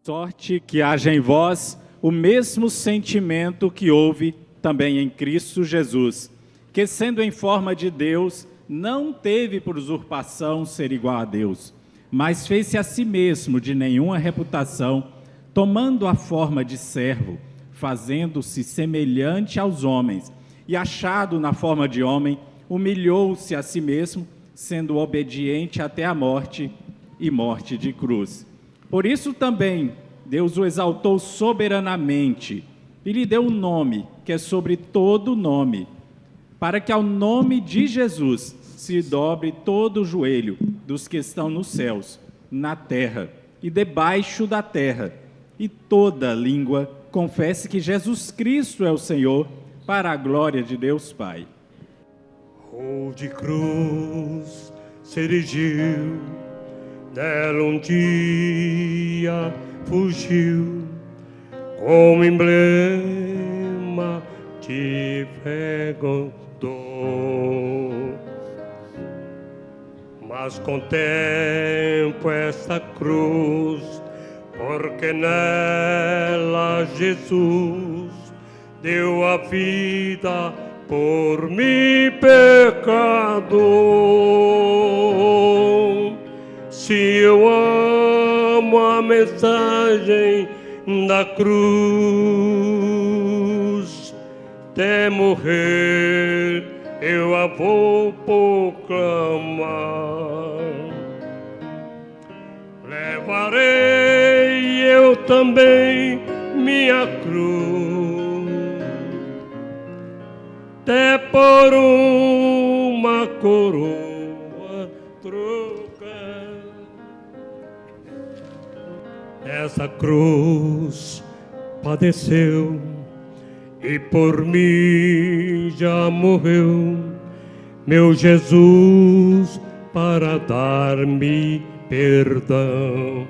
Sorte que haja em vós o mesmo sentimento que houve também em Cristo Jesus, que sendo em forma de Deus, não teve por usurpação ser igual a Deus, mas fez-se a si mesmo de nenhuma reputação, tomando a forma de servo, fazendo-se semelhante aos homens, e achado na forma de homem, humilhou-se a si mesmo, sendo obediente até a morte e morte de cruz. Por isso também Deus o exaltou soberanamente e lhe deu um nome que é sobre todo nome, para que ao nome de Jesus se dobre todo o joelho dos que estão nos céus, na terra e debaixo da terra, e toda língua confesse que Jesus Cristo é o Senhor, para a glória de Deus Pai. De cruz se erigiu, dela um dia fugiu, como emblema de fé dor. Mas contemplo esta cruz, porque nela Jesus deu a vida por mim, pecador. Se eu amo a mensagem da cruz, até morrer eu a vou proclamar. Levarei eu também minha cruz, até por uma coroa trocar. Essa cruz padeceu e por mim já morreu, meu Jesus, para dar-me perdão.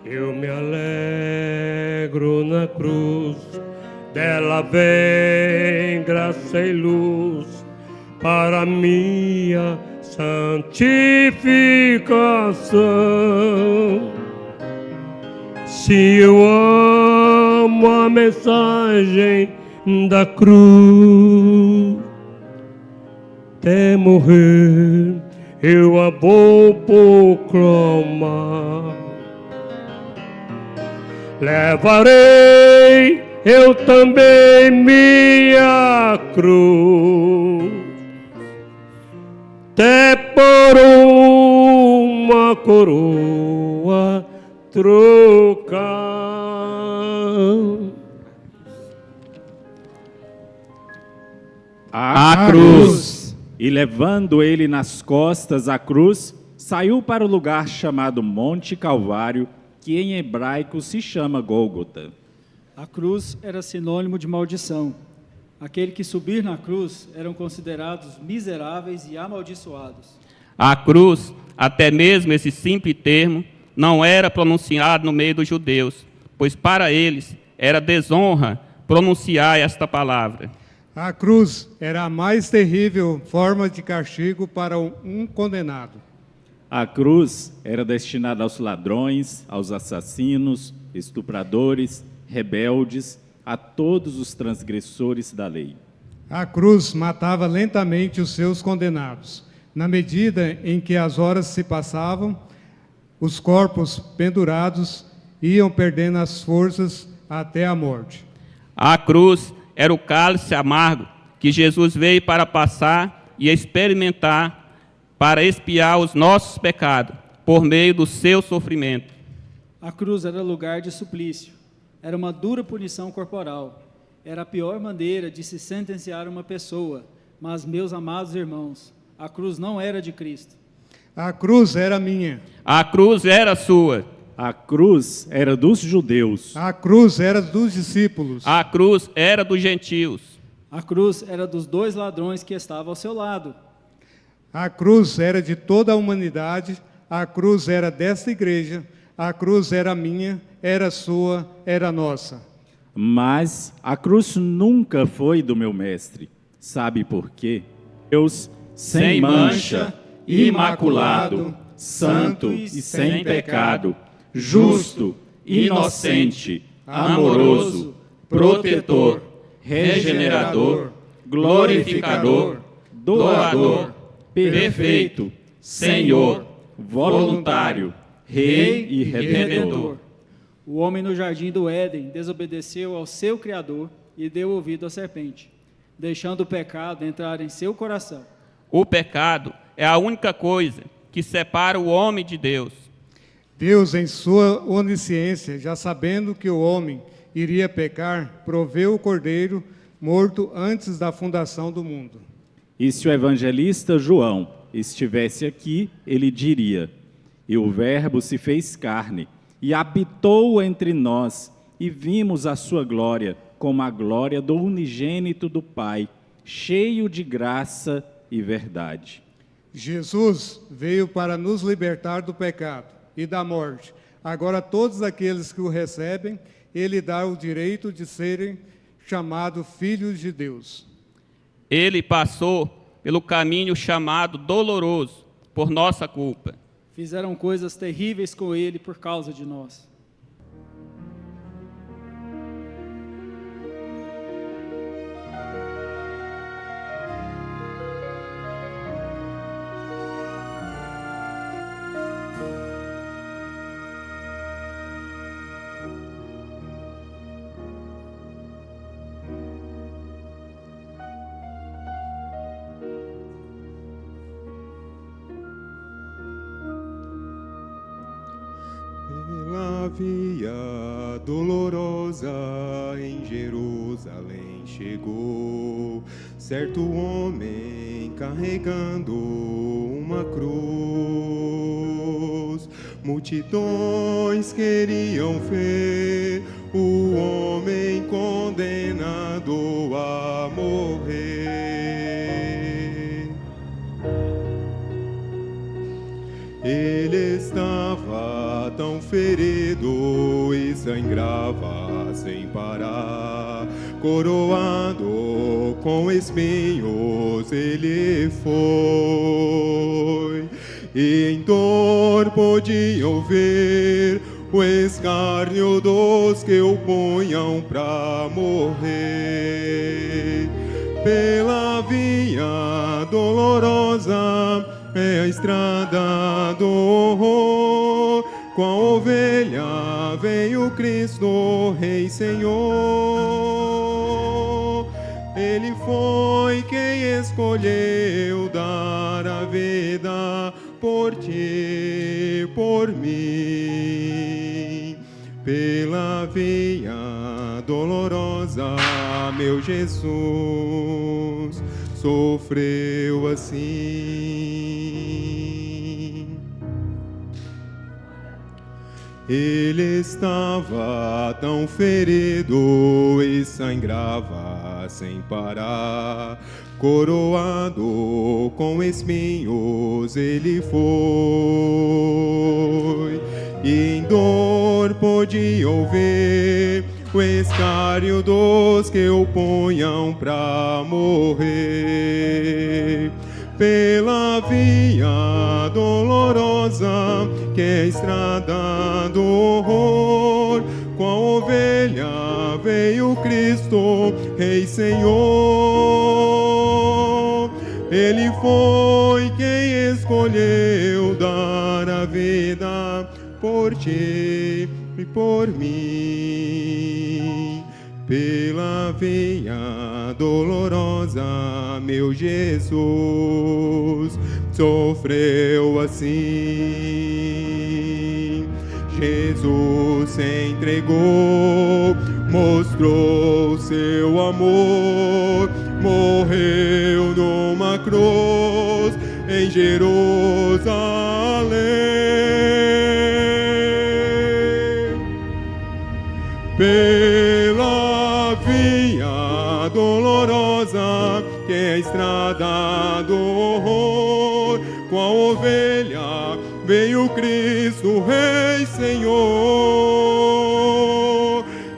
Eu me alegro na cruz, dela vem graça e luz para minha santificação. Se eu amo a mensagem da cruz, até morrer eu a vou proclamar. Levarei eu também minha cruz, até por uma coroa trocar. A cruz. E levando ele nas costas a cruz, saiu para o lugar chamado Monte Calvário, que em hebraico se chama Gólgota. A cruz era sinônimo de maldição. Aquele que subir na cruz eram considerados miseráveis e amaldiçoados. A cruz, até mesmo esse simples termo, não era pronunciado no meio dos judeus, pois para eles era desonra pronunciar esta palavra. A cruz era a mais terrível forma de castigo para um condenado. A cruz era destinada aos ladrões, aos assassinos, estupradores, rebeldes, a todos os transgressores da lei. A cruz matava lentamente os seus condenados. Na medida em que as horas se passavam, os corpos pendurados iam perdendo as forças até a morte. A cruz era o cálice amargo que Jesus veio para passar e experimentar para expiar os nossos pecados por meio do seu sofrimento. A cruz era lugar de suplício. Era uma dura punição corporal. Era a pior maneira de se sentenciar uma pessoa. Mas, meus amados irmãos, a cruz não era de Cristo. A cruz era minha. A cruz era sua. A cruz era dos judeus. A cruz era dos discípulos. A cruz era dos gentios. A cruz era dos dois ladrões que estavam ao seu lado. A cruz era de toda a humanidade. A cruz era desta igreja. A cruz era minha, era sua, era nossa. Mas a cruz nunca foi do meu mestre. Sabe por quê? Deus, sem mancha, imaculado, santo e sem pecado, justo, inocente, amoroso, protetor, regenerador, glorificador, doador, perfeito, Senhor, voluntário, Rei e Redentor. O homem no jardim do Éden desobedeceu ao seu Criador e deu ouvido à serpente, deixando o pecado entrar em seu coração. O pecado é a única coisa que separa o homem de Deus. Deus, em sua onisciência, já sabendo que o homem iria pecar, proveu o Cordeiro morto antes da fundação do mundo. E se o evangelista João estivesse aqui, ele diria: e o Verbo se fez carne e habitou entre nós, e vimos a sua glória, como a glória do unigênito do Pai, cheio de graça e verdade. Jesus veio para nos libertar do pecado e da morte. Agora, todos aqueles que o recebem, ele dá o direito de serem chamados filhos de Deus. Ele passou pelo caminho chamado doloroso por nossa culpa. Fizeram coisas terríveis com ele por causa de nós. Pela via dolorosa em Jerusalém chegou certo homem carregando uma cruz. Multidões queriam ver o homem condenado a morrer. Ele estava tão ferido e sangrava sem parar, coroado com espinhos ele foi, e em dor podiam ver o escárnio dos que o punham pra morrer. Pela via dolorosa é a estrada do horror, com a ovelha veio Cristo, Rei Senhor. Ele foi quem escolheu dar a vida por ti, por mim. Pela via dolorosa, meu Jesus sofreu assim. Ele estava tão ferido e sangrava sem parar, coroado com espinhos ele foi, e em dor podiam ver o escárnio dos que o punham pra morrer. Pela via dolorosa, que é a estrada do horror, com a ovelha veio Cristo, Rei Senhor. Ele foi quem escolheu dar a vida por ti e por mim. Pela via dolorosa, meu Jesus sofreu assim. Jesus se entregou, mostrou seu amor, morreu numa cruz em Jerusalém. Pela via dolorosa, que é a estrada do horror, com a ovelha veio Cristo, Rei Senhor.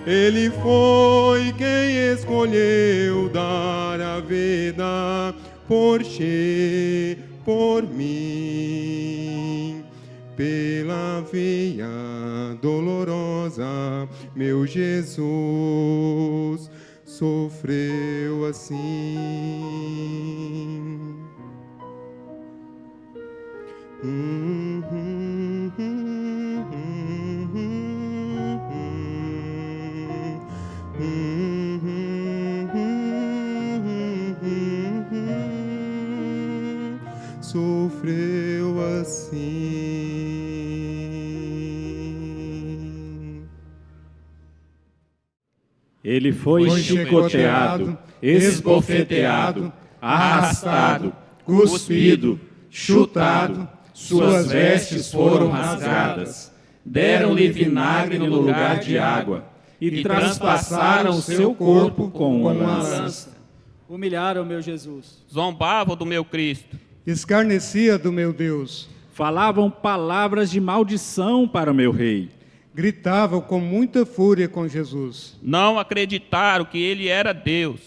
Ele foi quem escolheu dar a vida por ti, por mim. pela via dolorosa, meu Jesus sofreu assim. Sofreu assim. Ele foi chicoteado, esbofeteado, arrastado, cuspido, chutado, suas vestes foram rasgadas. Deram-lhe vinagre no lugar de água e traspassaram o seu corpo com uma lança. Humilharam meu Jesus. Zombavam do meu Cristo. Escarnecia do meu Deus. Falavam palavras de maldição para o meu rei. Gritavam com muita fúria com Jesus. Não acreditaram que ele era Deus.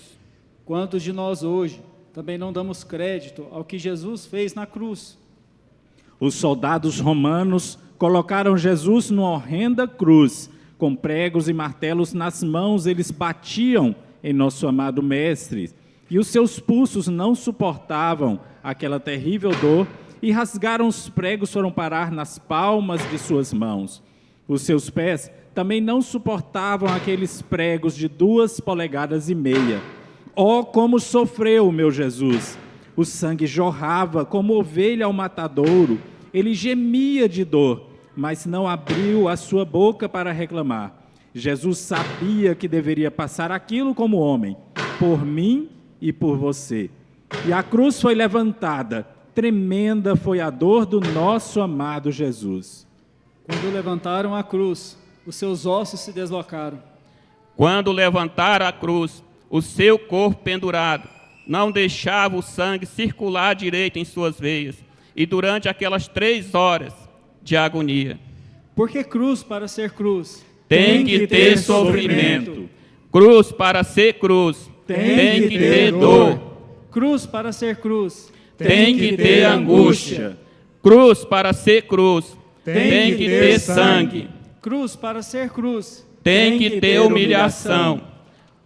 Quantos de nós hoje também não damos crédito ao que Jesus fez na cruz? Os soldados romanos colocaram Jesus numa horrenda cruz. Com pregos e martelos nas mãos, eles batiam em nosso amado Mestre. E os seus pulsos não suportavam aquela terrível dor, e rasgaram os pregos, foram parar nas palmas de suas mãos. Os seus pés também não suportavam aqueles pregos de 2,5 polegadas. Oh, como sofreu o meu Jesus! O sangue jorrava como ovelha ao matadouro. Ele gemia de dor, mas não abriu a sua boca para reclamar. Jesus sabia que deveria passar aquilo como homem, por mim e por você. E a cruz foi levantada. Tremenda foi a dor do nosso amado Jesus. Quando levantaram a cruz, os seus ossos se deslocaram. Quando levantaram a cruz, o seu corpo pendurado, não deixava o sangue circular direito em suas veias, e durante aquelas 3 horas de agonia. Porque cruz para ser cruz Tem que ter sofrimento. Cruz para ser cruz tem que ter dor. Cruz para ser cruz Tem que ter angústia. Cruz para ser cruz tem que ter sangue. Cruz para ser cruz Tem que ter humilhação.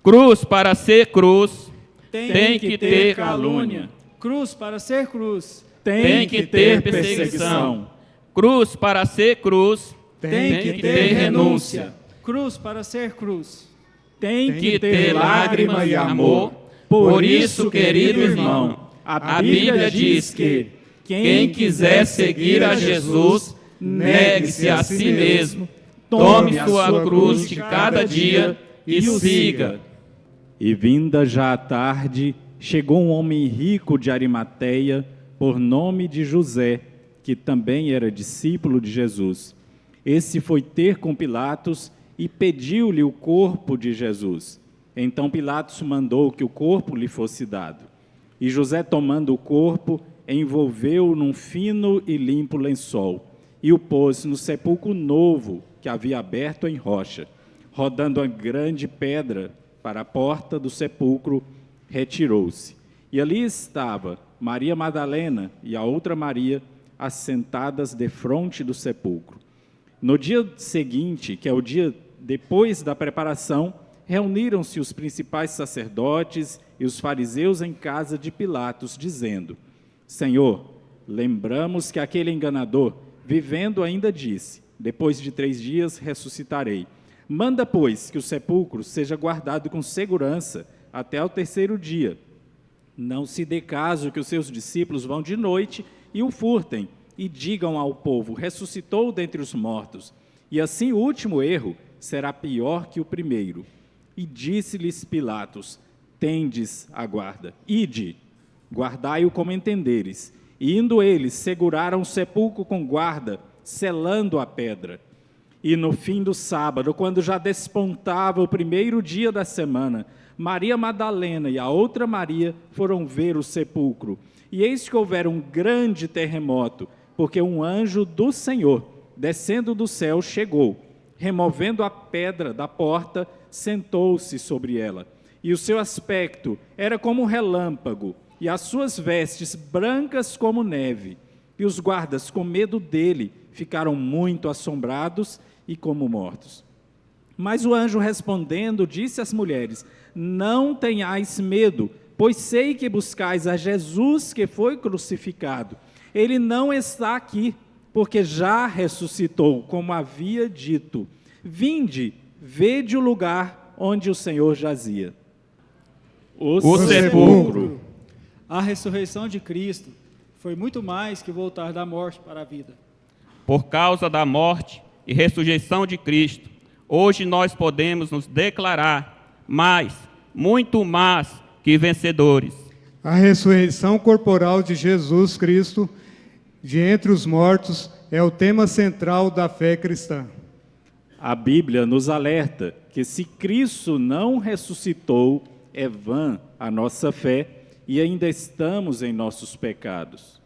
Cruz para ser cruz tem que ter calúnia. Cruz para ser cruz Tem que ter perseguição. Cruz para ser cruz tem que ter renúncia. Cruz para ser cruz Tem que ter lágrima e amor. Por isso, querido irmão, a Bíblia diz que quem quiser seguir a Jesus, negue-se a si mesmo, tome sua cruz de cada dia e o siga. E vinda já a tarde, chegou um homem rico de Arimateia, por nome de José, que também era discípulo de Jesus. Esse foi ter com Pilatos e pediu-lhe o corpo de Jesus. Então Pilatos mandou que o corpo lhe fosse dado. E José, tomando o corpo, envolveu-o num fino e limpo lençol e o pôs no sepulcro novo que havia aberto em rocha. Rodando uma grande pedra para a porta do sepulcro, retirou-se. E ali estava Maria Madalena e a outra Maria, assentadas defronte do sepulcro. No dia seguinte, que é o dia depois da preparação, reuniram-se os principais sacerdotes e os fariseus em casa de Pilatos, dizendo: Senhor, lembramos que aquele enganador, vivendo, ainda disse: depois de 3 dias ressuscitarei. Manda, pois, que o sepulcro seja guardado com segurança até ao 3º dia. Não se dê caso que os seus discípulos vão de noite e o furtem, e digam ao povo: ressuscitou dentre os mortos. E assim o último erro será pior que o primeiro. E disse-lhes Pilatos: tendes a guarda. Ide, guardai-o como entenderes. E indo eles, seguraram o sepulcro com guarda, selando a pedra. E no fim do sábado, quando já despontava o 1º dia da semana, Maria Madalena e a outra Maria foram ver o sepulcro. E eis que houver um grande terremoto, porque um anjo do Senhor, descendo do céu, chegou. Removendo a pedra da porta, sentou-se sobre ela. E o seu aspecto era como um relâmpago, e as suas vestes brancas como neve. E os guardas, com medo dele, ficaram muito assombrados e como mortos. Mas o anjo respondendo disse às mulheres: não tenhais medo, pois sei que buscais a Jesus que foi crucificado. Ele não está aqui, porque já ressuscitou, como havia dito. Vinde, vede o lugar onde o Senhor jazia. O sepulcro. A ressurreição de Cristo foi muito mais que voltar da morte para a vida. Por causa da morte e ressurreição de Cristo, hoje nós podemos nos declarar muito mais que vencedores. A ressurreição corporal de Jesus Cristo de entre os mortos é o tema central da fé cristã. A Bíblia nos alerta que se Cristo não ressuscitou, é vã a nossa fé e ainda estamos em nossos pecados.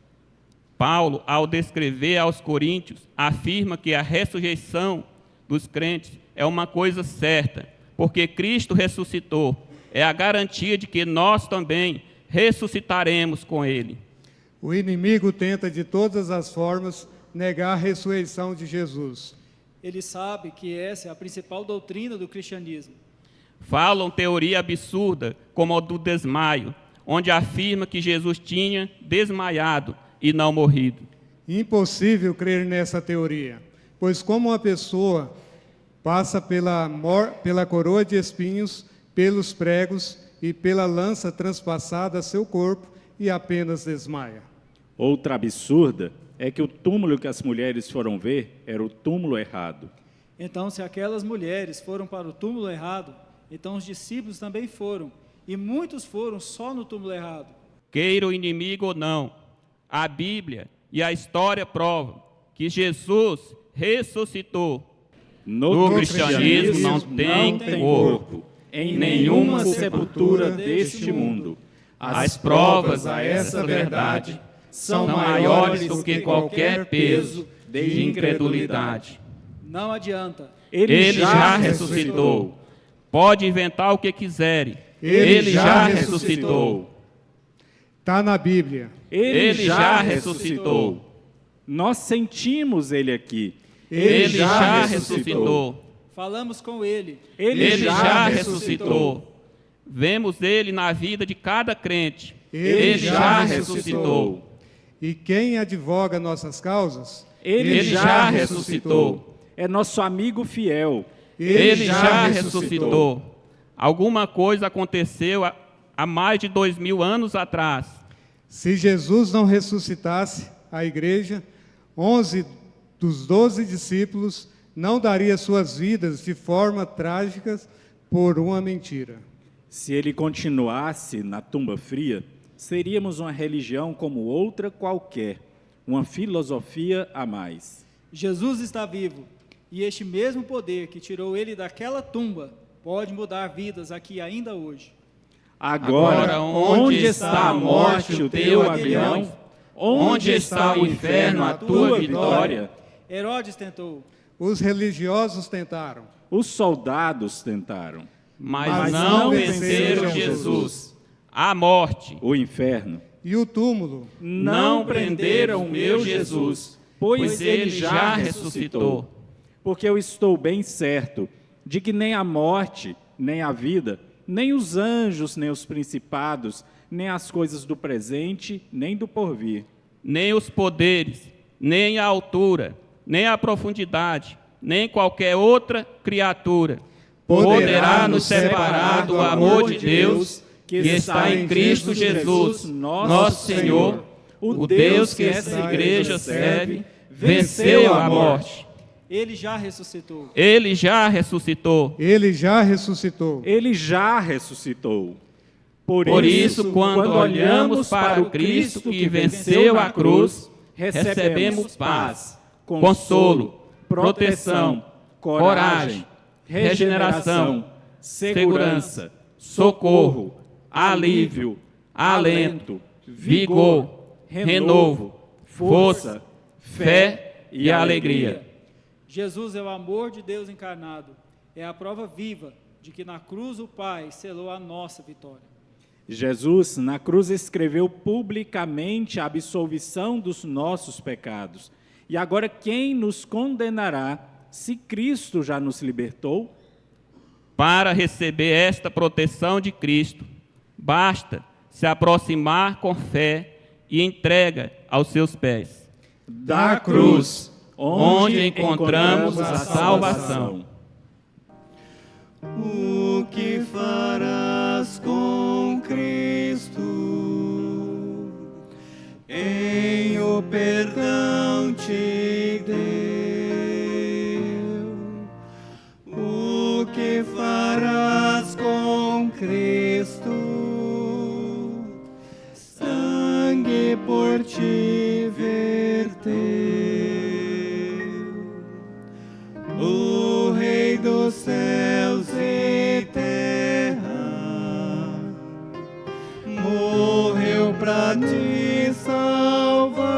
Paulo, ao descrever aos Coríntios, afirma que a ressurreição dos crentes é uma coisa certa, porque Cristo ressuscitou. É a garantia de que nós também ressuscitaremos com Ele. O inimigo tenta de todas as formas negar a ressurreição de Jesus. Ele sabe que essa é a principal doutrina do cristianismo. Falam teoria absurda, como a do desmaio, onde afirma que Jesus tinha desmaiado e não morrido. Impossível crer nessa teoria, pois como uma pessoa passa pela coroa de espinhos, pelos pregos e pela lança transpassada a seu corpo e apenas desmaia. Outra absurda é que o túmulo que as mulheres foram ver era o túmulo errado. Então, se aquelas mulheres foram para o túmulo errado, então os discípulos também foram, e muitos foram só no túmulo errado. Queira o inimigo ou não, a Bíblia e a história provam que Jesus ressuscitou. No cristianismo não tem corpo, em nenhuma sepultura deste mundo. As provas a essa verdade são maiores do que qualquer peso de incredulidade. Não adianta. Ele já ressuscitou. Pode inventar o que quiserem. Ele já ressuscitou. Está na Bíblia. Ele já ressuscitou. Nós sentimos Ele aqui. Ele já ressuscitou. Falamos com Ele. Ele já ressuscitou. Vemos Ele na vida de cada crente. Ele já ressuscitou. E quem advoga nossas causas? Ele já ressuscitou. É nosso amigo fiel. Ele já ressuscitou. Alguma coisa aconteceu há mais de 2000 anos atrás. Se Jesus não ressuscitasse a igreja, 11 dos 12 discípulos não daria suas vidas de forma trágica por uma mentira. Se ele continuasse na tumba fria, seríamos uma religião como outra qualquer, uma filosofia a mais. Jesus está vivo, e este mesmo poder que tirou ele daquela tumba pode mudar vidas aqui ainda hoje. Agora, onde está a morte, o teu aguilhão? Onde está o inferno, a tua vitória? Herodes tentou. Os religiosos tentaram. Os soldados tentaram. Mas não venceram Jesus. A morte, o inferno e o túmulo não prenderam o meu Jesus, pois ele já ressuscitou. Porque eu estou bem certo de que nem a morte, nem a vida, nem os anjos, nem os principados, nem as coisas do presente, nem do porvir, nem os poderes, nem a altura, nem a profundidade, nem qualquer outra criatura poderá nos separar do amor de Deus que está em Cristo Jesus, nosso Senhor. O Deus que essa igreja serve venceu a morte. Ele já ressuscitou. Ele já ressuscitou. Ele já ressuscitou. Ele já ressuscitou. Por isso, quando olhamos para o Cristo que venceu a cruz, recebemos paz, consolo, proteção, coragem, regeneração, segurança, socorro, alívio, alento, vigor, renovo, força, fé e alegria. Jesus é o amor de Deus encarnado. É a prova viva de que na cruz o Pai selou a nossa vitória. Jesus, na cruz, escreveu publicamente a absolvição dos nossos pecados. E agora quem nos condenará, se Cristo já nos libertou? Para receber esta proteção de Cristo, basta se aproximar com fé e entrega aos seus pés. Da cruz, onde encontramos a salvação. O que farás com Cristo? Em o perdão te deu. O que farás com Cristo? Sangue por ti verteu. O Rei dos céus e terra morreu pra te salvar.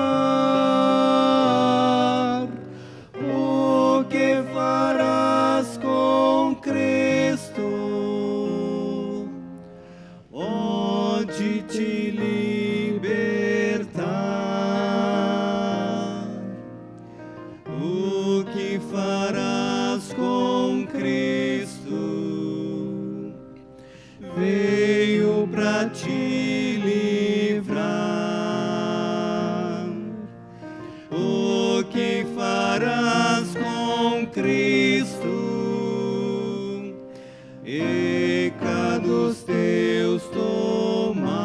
O que farás com Cristo? Onde te libertar? O que farás com Cristo? Veio pra te livrar. O que farás com Cristo? Pecados teus tomar.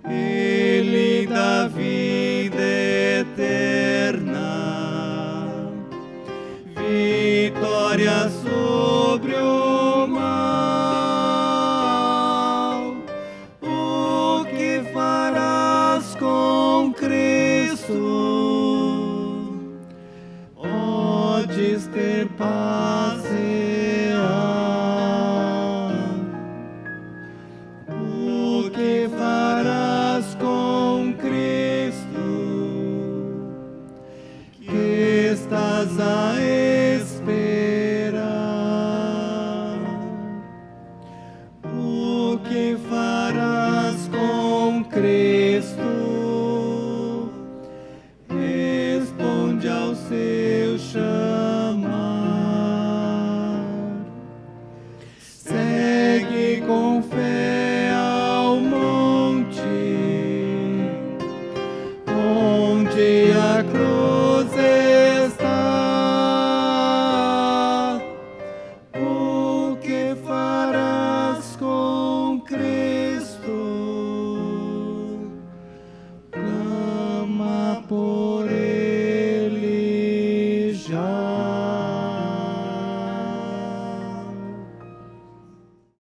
Ele dá vida eterna, vitória sobre o mal. O que farás com Cristo? Podes ter paz